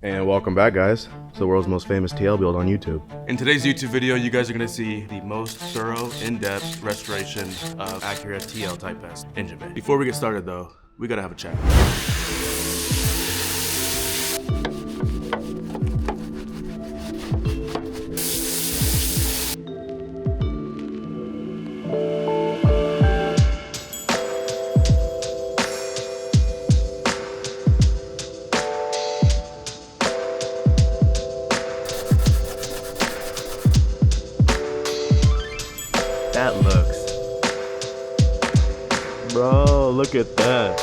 And welcome back, guys, to the world's most famous TL build on YouTube. In today's YouTube video, you guys are gonna see the most thorough, in-depth restoration of Acura TL Type S engine bay. Before we get started though, we gotta have a chat. That looks... Bro, look at that.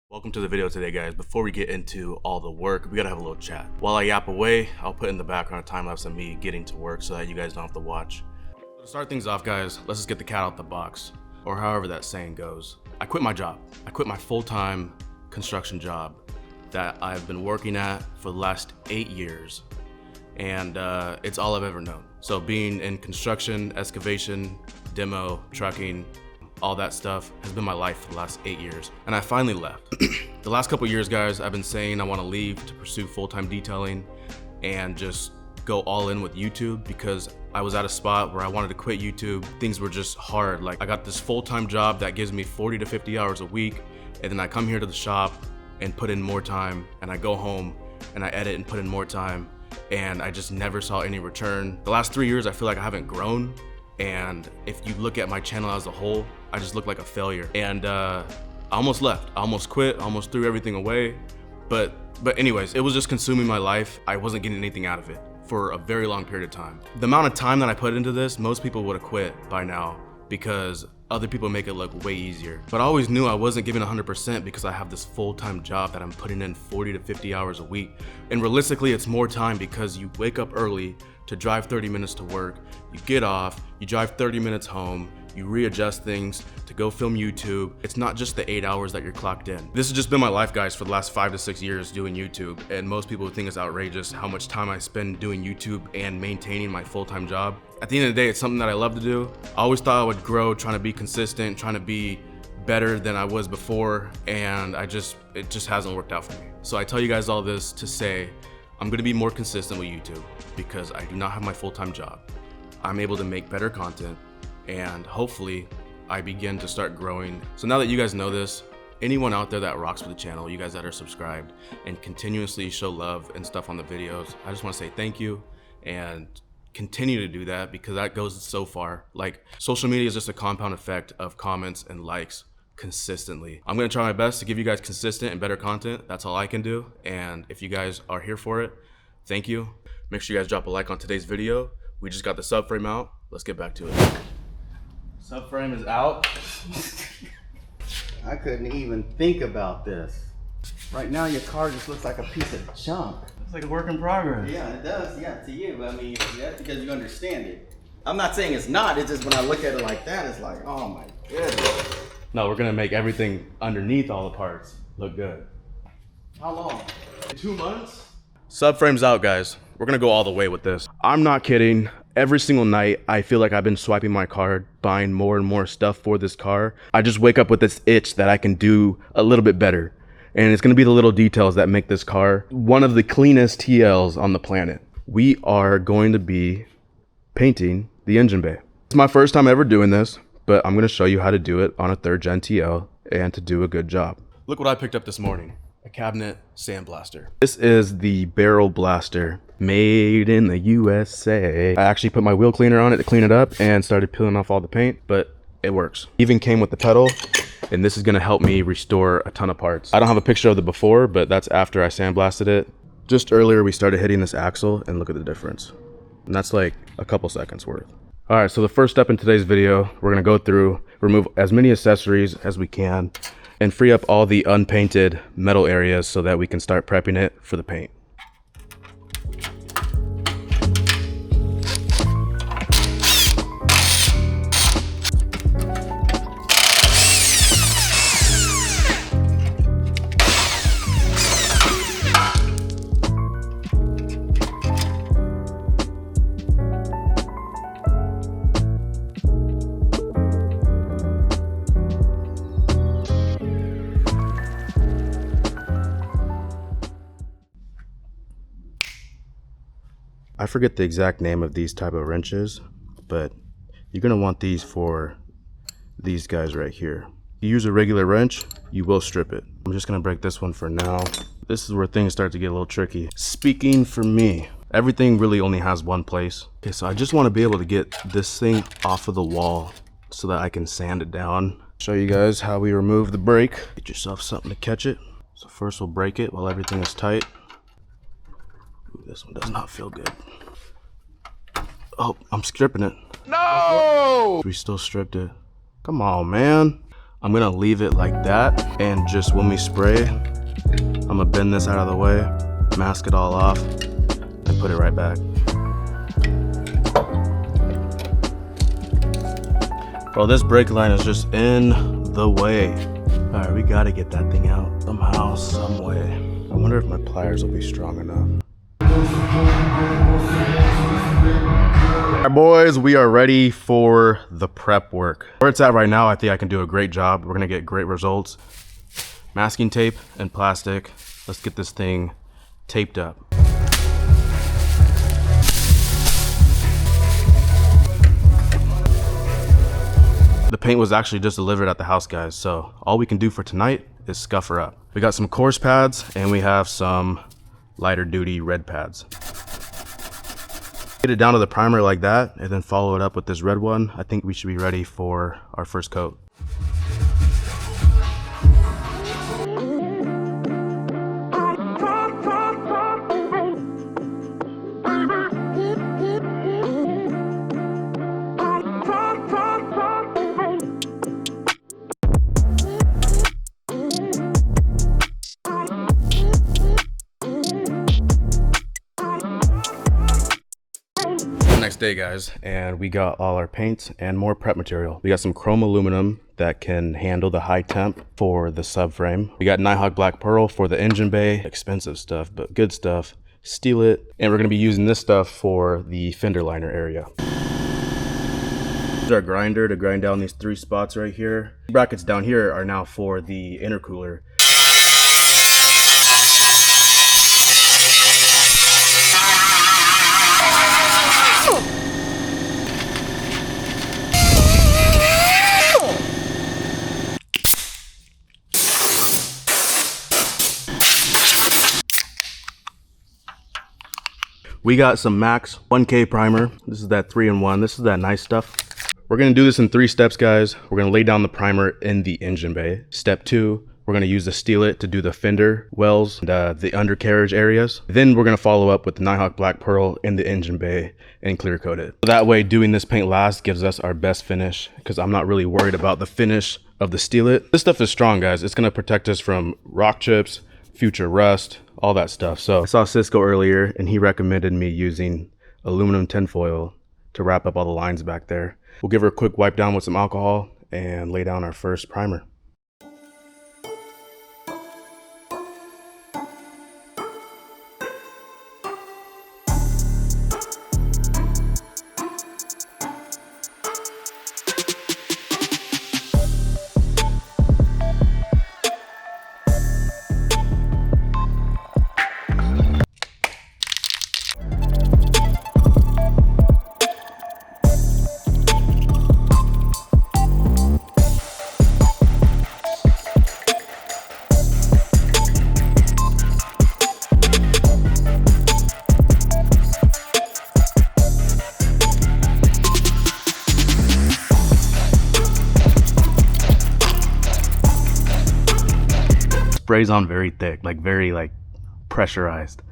Welcome to the video today, guys. Before we get into all the work, we gotta have a little chat. While I yap away, I'll put in the background a time lapse of me getting to work so that you guys don't have to watch. To start things off, guys, let's just get the cat out the box, or however that saying goes. I quit my job. I quit my full-time construction job that I've been working at for the last 8 years, and it's all I've ever known. So being in construction, excavation, demo, trucking, all that stuff has been my life for the last 8 years, and I finally left. The last couple years, guys, I've been saying I want to leave to pursue full-time detailing and just go all in with YouTube, because I was at a spot where I wanted to quit YouTube. Things were just hard. Like, I got this full-time job that gives me 40 to 50 hours a week, and then I come here to the shop and put in more time, and I go home and I edit and put in more time, and I just never saw any return. The last 3 years, I feel like I haven't grown, and if you look at my channel as a whole, I just look like a failure. And I almost left. I almost quit. I almost threw everything away. But anyways, it was just consuming my life. I wasn't getting anything out of it for a very long period of time. The amount of time that I put into this, most people would have quit by now because other people make it look way easier. But I always knew I wasn't giving 100% because I have this full-time job that I'm putting in 40 to 50 hours a week. And realistically, it's more time because you wake up early to drive 30 minutes to work, you get off, you drive 30 minutes home, you readjust things to go film YouTube. It's not just the 8 hours that you're clocked in. This has just been my life, guys, for the last 5 to 6 years doing YouTube, and most people think it's outrageous how much time I spend doing YouTube and maintaining my full-time job. At the end of the day, it's something that I love to do. I always thought I would grow, trying to be consistent, trying to be better than I was before, and it just hasn't worked out for me. So I tell you guys all this to say I'm gonna be more consistent with YouTube because I do not have my full-time job. I'm able to make better content, and hopefully I begin to start growing. So now that you guys know this, anyone out there that rocks with the channel, you guys that are subscribed and continuously show love and stuff on the videos, I just want to say thank you and continue to do that, because that goes so far. Like, social media is just a compound effect of comments and likes consistently. I'm gonna try my best to give you guys consistent and better content. That's all I can do. And if you guys are here for it, thank you. Make sure you guys drop a like on today's video. We just got the subframe out. Let's get back to it. Subframe is out. I couldn't even think about this. Right now your car just looks like a piece of junk. It's like a work in progress. Yeah, it does, yeah, to you. But I mean, that's because you understand it. I'm not saying it's not, it's just when I look at it like that, it's like, oh my goodness. No, we're gonna make everything underneath all the parts look good. How long? 2 months? Subframe's out, guys. We're gonna go all the way with this. I'm not kidding. Every single night, I feel like I've been swiping my card, buying more and more stuff for this car. I just wake up with this itch that I can do a little bit better. And it's gonna be the little details that make this car one of the cleanest TLs on the planet. We are going to be painting the engine bay. It's my first time ever doing this, but I'm gonna show you how to do it on a 3rd gen TL and to do a good job. Look what I picked up this morning. A cabinet sandblaster. This is the barrel blaster, made in the USA. I actually put my wheel cleaner on it to clean it up and started peeling off all the paint, but it works. Even came with the pedal, and this is gonna help me restore a ton of parts. I don't have a picture of the before, but that's after I sandblasted it. Just earlier, we started hitting this axle, and look at the difference. And that's like a couple seconds worth. All right, so the first step in today's video, we're gonna go through, remove as many accessories as we can, and free up all the unpainted metal areas so that we can start prepping it for the paint. I forget the exact name of these type of wrenches, but you're gonna want these for these guys right here. If you use a regular wrench, you will strip it. I'm just gonna break this one for now. This is where things start to get a little tricky. Speaking for me, everything really only has one place. Okay, so I just wanna be able to get this thing off of the wall so that I can sand it down. Show you guys how we remove the brake. Get yourself something to catch it. So first we'll break it while everything is tight. Ooh, this one does not feel good. Oh, I'm stripping it. No! We still stripped it. Come on, man. I'm gonna leave it like that, and just when we spray, I'm gonna bend this out of the way, mask it all off, and put it right back. Bro, this brake line is just in the way. All right, we gotta get that thing out somehow, some way. I wonder if my pliers will be strong enough. All right, boys, we are ready for the prep work. Where it's at right now, I think I can do a great job. We're gonna get great results. Masking tape and plastic. Let's get this thing taped up. The paint was actually just delivered at the house, guys, so all we can do for tonight is scuff her up. We got some coarse pads and we have some lighter duty red pads. Get it down to the primer like that and then follow it up with this red one. I think we should be ready for our first coat. Next day, guys, and we got all our paints and more prep material. We got some chrome aluminum that can handle the high temp for the subframe. We got Nighthawk black pearl for the engine bay. Expensive stuff, but good stuff. Steel it, and we're gonna be using this stuff for the fender liner area. This is our grinder to grind down these 3 spots right here. The brackets down here are now for the intercooler. We got some Max 1K primer. This is that 3-in-1. This is that nice stuff. We're gonna do this in 3 steps, guys. We're gonna lay down the primer in the engine bay. Step 2, we're gonna use the Steel It to do the fender wells and the undercarriage areas. Then we're gonna follow up with the Nighthawk black pearl in the engine bay and clear coat it. That way, doing this paint last gives us our best finish, because I'm not really worried about the finish of the Steel It. This stuff is strong, guys. It's gonna protect us from rock chips, future rust, all that stuff. So I saw Cisco earlier and he recommended me using aluminum tinfoil to wrap up all the lines back there. We'll give her a quick wipe down with some alcohol and lay down our first primer. Sprays on very thick, like very pressurized,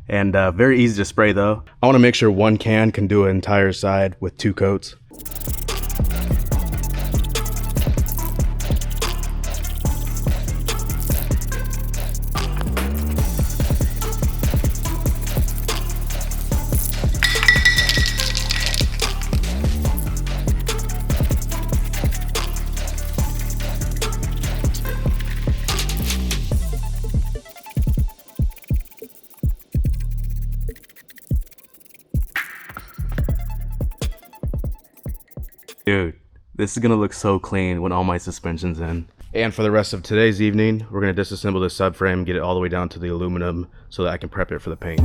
and very easy to spray though. I want to make sure one can do an entire side with 2 coats. Dude, this is gonna look so clean when all my suspension's in. And for the rest of today's evening, we're gonna disassemble the subframe, get it all the way down to the aluminum so that I can prep it for the paint.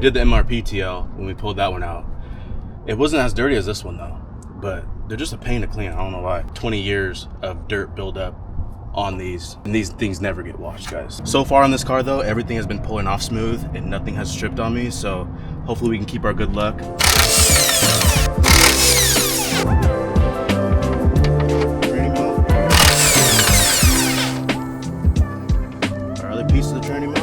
did the MRP TL when we pulled that one out. It wasn't as dirty as this one though, but they're just a pain to clean. I don't know why. 20 years of dirt buildup on these, and these things never get washed, guys. So far on this car though, everything has been pulling off smooth and nothing has stripped on me, so hopefully we can keep our good luck. Our other piece of the training mount.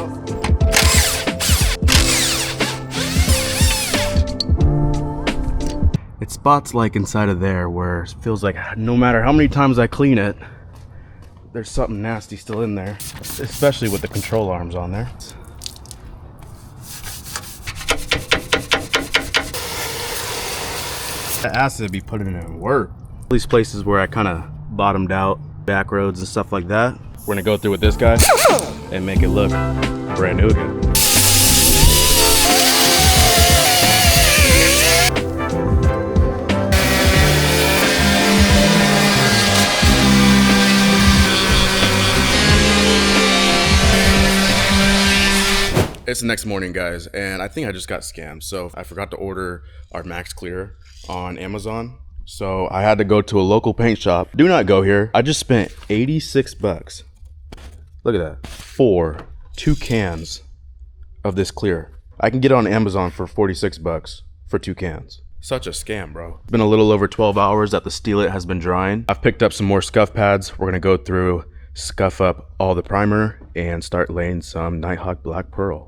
It's spots like inside of there where it feels like no matter how many times I clean it, there's something nasty still in there, especially with the control arms on there. The acid be putting in work. These places where I kind of bottomed out, back roads and stuff like that, we're gonna go through with this guy and make it look brand new again. It's the next morning, guys, and I think I just got scammed. So I forgot to order our Max Clear on Amazon. So I had to go to a local paint shop. Do not go here. I just spent 86 bucks. Look at that. For 2 cans of this clear. I can get it on Amazon for 46 bucks for 2 cans. Such a scam, bro. It's been a little over 12 hours that the Steelite has been drying. I've picked up some more scuff pads. We're gonna go through, scuff up all the primer, and start laying some Nighthawk Black Pearl.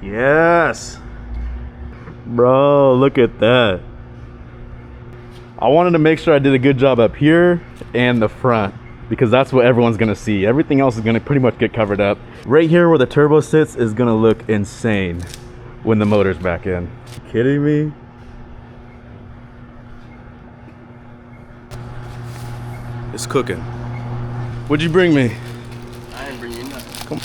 Yes, bro, look at that. I wanted to make sure I did a good job up here and the front because that's what everyone's gonna see. Everything else is gonna pretty much get covered up. Right here where the turbo sits is gonna look insane when the motor's back in. You kidding me? It's cooking. What'd you bring me? I didn't bring you nothing. Come on.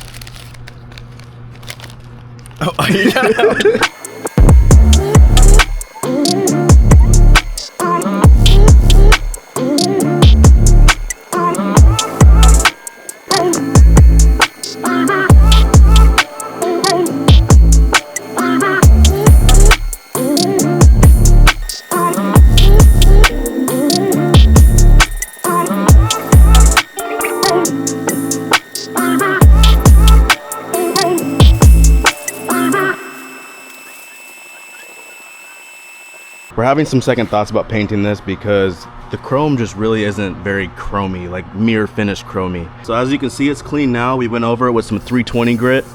Oh, yeah. We're having some second thoughts about painting this because the chrome just really isn't very chromy, like mirror finish chromy. So as you can see, it's clean now. We went over it with some 320 grit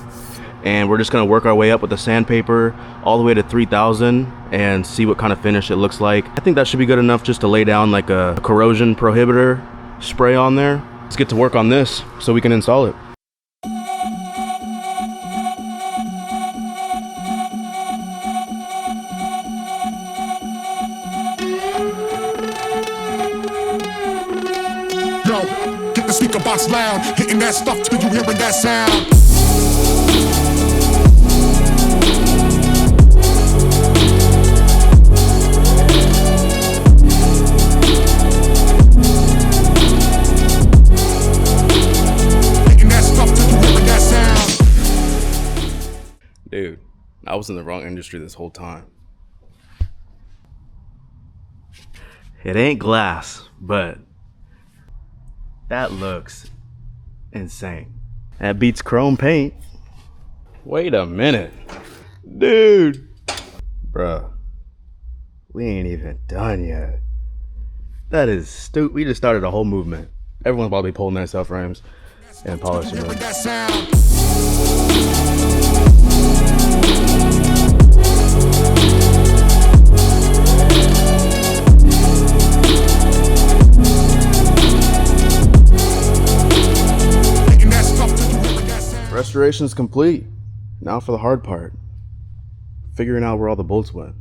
and we're just gonna work our way up with the sandpaper all the way to 3000 and see what kind of finish it looks like. I think that should be good enough just to lay down like a corrosion prohibitor spray on there. Let's get to work on this so we can install it. Yo, get the speaker box loud, hitting that stuff till you hearing that sound. Hitting that stuff till you hearing that sound. Dude, I was in the wrong industry this whole time. It ain't glass, but that looks insane. That beats chrome paint. Wait a minute. Dude. Bruh. We ain't even done yet. That is stupid. We just started a whole movement. Everyone's probably pulling their subframes and polishing them. That sound. Restoration's complete. Now for the hard part. Figuring out where all the bolts went.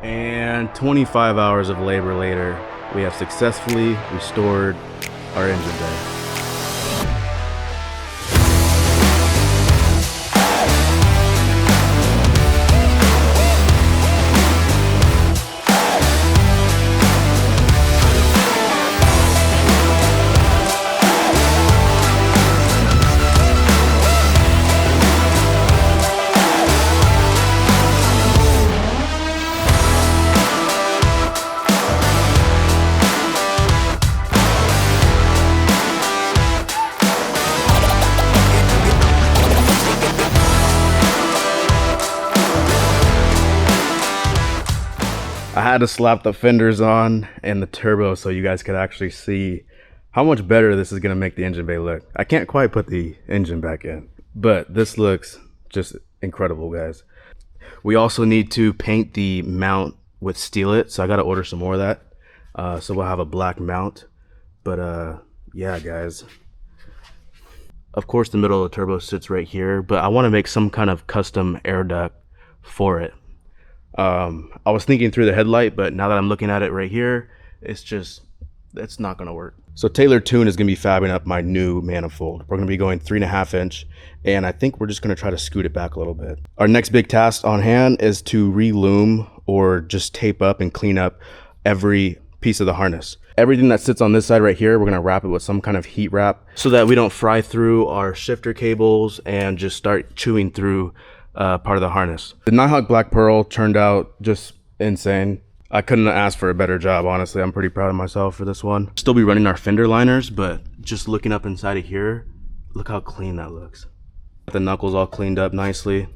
And 25 hours of labor later, we have successfully restored our engine bay. I had to slap the fenders on and the turbo so you guys could actually see how much better this is gonna make the engine bay look. I can't quite put the engine back in, but this looks just incredible, guys. We also need to paint the mount with Steelit, so I gotta order some more of that. So we'll have a black mount, but yeah, guys. Of course, the middle of the turbo sits right here, but I wanna make some kind of custom air duct for it. I was thinking through the headlight, but now that I'm looking at it right here, it's not gonna work. So Taylor Toon is gonna be fabbing up my new manifold. We're gonna be going 3.5 inch, and I think we're just gonna try to scoot it back a little bit. Our next big task on hand is to re-loom or just tape up and clean up every piece of the harness. Everything that sits on this side right here, we're gonna wrap it with some kind of heat wrap so that we don't fry through our shifter cables and just start chewing through part of the harness. The Nighthawk Black Pearl turned out just insane. I couldn't have asked for a better job, honestly. I'm pretty proud of myself for this one. Still be running our fender liners, but just looking up inside of here, look how clean that looks. The knuckles all cleaned up nicely,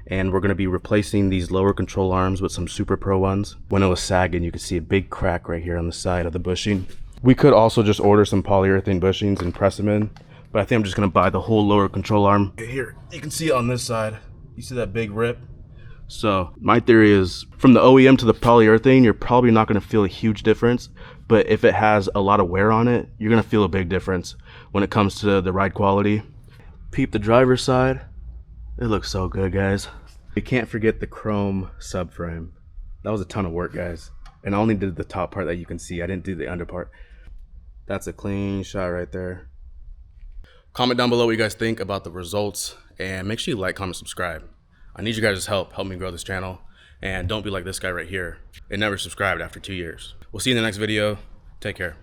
and we're gonna be replacing these lower control arms with some Super Pro ones. When it was sagging, you could see a big crack right here on the side of the bushing. We could also just order some polyurethane bushings and press them in, but I think I'm just gonna buy the whole lower control arm. Here, you can see it on this side. You see that big rip? So my theory is from the OEM to the polyurethane, you're probably not going to feel a huge difference, but if it has a lot of wear on it, you're going to feel a big difference when it comes to the ride quality. Peep the driver's side. It looks so good, guys. You can't forget the chrome subframe. That was a ton of work, guys. And I only did the top part that you can see. I didn't do the under part. That's a clean shot right there. Comment down below what you guys think about the results, and make sure you like, comment, subscribe. I need you guys' help me grow this channel, and don't be like this guy right here. It never subscribed after 2 years. We'll see you in the next video. Take care.